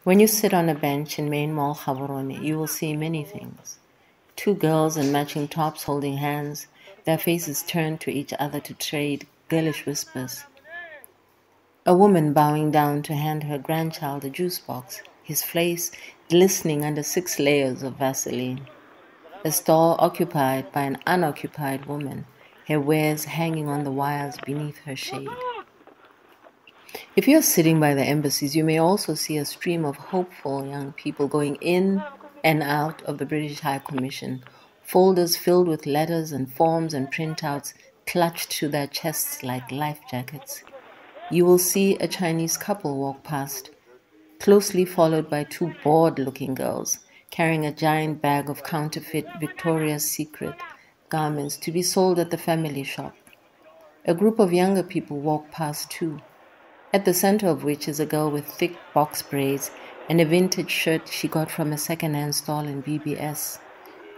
When you sit on a bench in Main Mall Gaborone, you will see many things. Two girls in matching tops holding hands, their faces turned to each other to trade girlish whispers. A woman bowing down to hand her grandchild a juice box, his face glistening under 6 layers of Vaseline. A stall occupied by an unoccupied woman, her wares hanging on the wires beneath her shade. If you're sitting by the embassies, you may also see a stream of hopeful young people going in and out of the British High Commission, folders filled with letters and forms and printouts clutched to their chests like life jackets. You will see a Chinese couple walk past, closely followed by 2 bored-looking girls carrying a giant bag of counterfeit Victoria's Secret garments to be sold at the family shop. A group of younger people walk past too, at the center of which is a girl with thick box braids and a vintage shirt she got from a second-hand stall in BBS.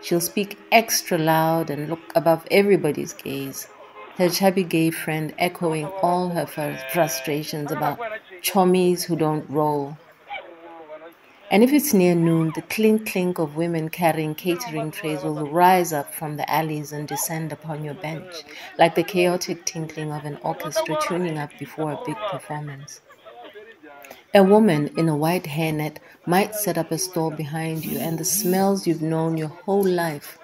She'll speak extra loud and look above everybody's gaze, her chubby gay friend echoing all her frustrations about chommies who don't roll. And if it's near noon, the clink-clink of women carrying catering trays will rise up from the alleys and descend upon your bench, like the chaotic tinkling of an orchestra tuning up before a big performance. A woman in a white hairnet might set up a stall behind you, and the smells you've known your whole life,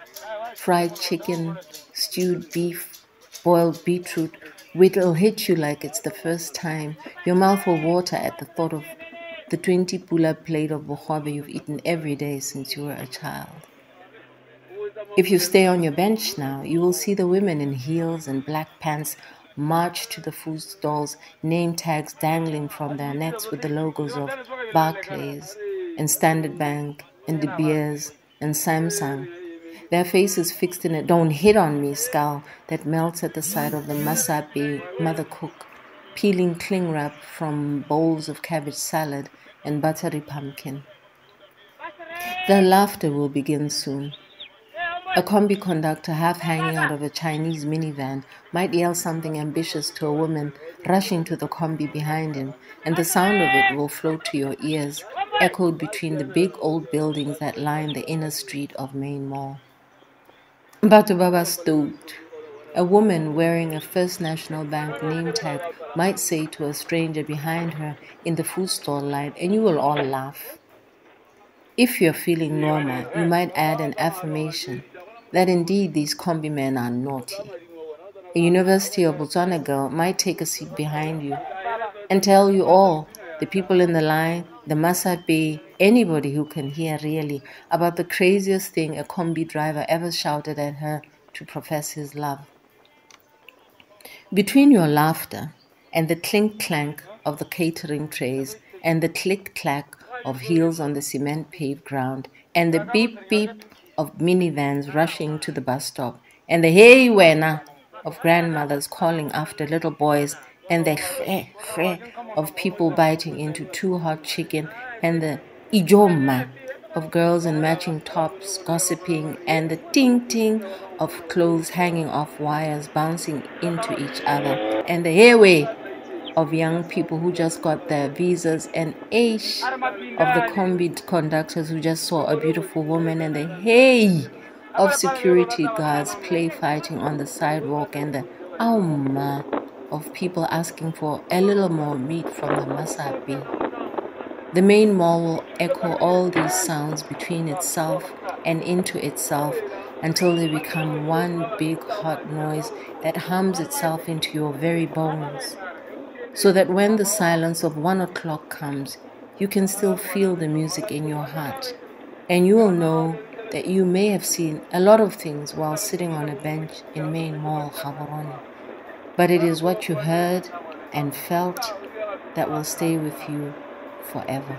fried chicken, stewed beef, boiled beetroot, will hit you like it's the first time. Your mouth will water at the thought of the 20 pula plate of bohobe you've eaten every day since you were a child. If you stay on your bench now, you will see the women in heels and black pants march to the food stalls, name tags dangling from their necks with the logos of Barclays and Standard Bank and De Beers and Samsung. Their faces fixed in a "don't hit on me" scowl that melts at the sight of the masapi mother cook, peeling cling wrap from bowls of cabbage salad and buttery pumpkin. The laughter will begin soon. A combi conductor half hanging out of a Chinese minivan might yell something ambitious to a woman rushing to the combi behind him, and the sound of it will float to your ears, echoed between the big old buildings that line the inner street of Main Mall. Batu Baba stoked. A woman wearing a First National Bank name tag might say to a stranger behind her in the food stall line, and you will all laugh. If you're feeling normal, you might add an affirmation that indeed these combi men are naughty. A University of Botswana girl might take a seat behind you and tell you all, the people in the line, the masapi, anybody who can hear really, about the craziest thing a combi driver ever shouted at her to profess his love. Between your laughter and the clink-clank of the catering trays and the click-clack of heels on the cement-paved ground and the beep-beep of minivans rushing to the bus stop and the hey wena of grandmothers calling after little boys and the khe of people biting into too hot chicken and the ijoma of girls in matching tops gossiping and the ting-ting of clothes hanging off wires bouncing into each other and the heyway of young people who just got their visas and aish of the combi conductors who just saw a beautiful woman and the hey of security guards play fighting on the sidewalk and the auma of people asking for a little more meat from the masapi. The Main Mall will echo all these sounds between itself and into itself until they become one big hot noise that hums itself into your very bones, so that when the silence of 1 o'clock comes, you can still feel the music in your heart, and you will know that you may have seen a lot of things while sitting on a bench in Main Mall Gaborone, but it is what you heard and felt that will stay with you forever.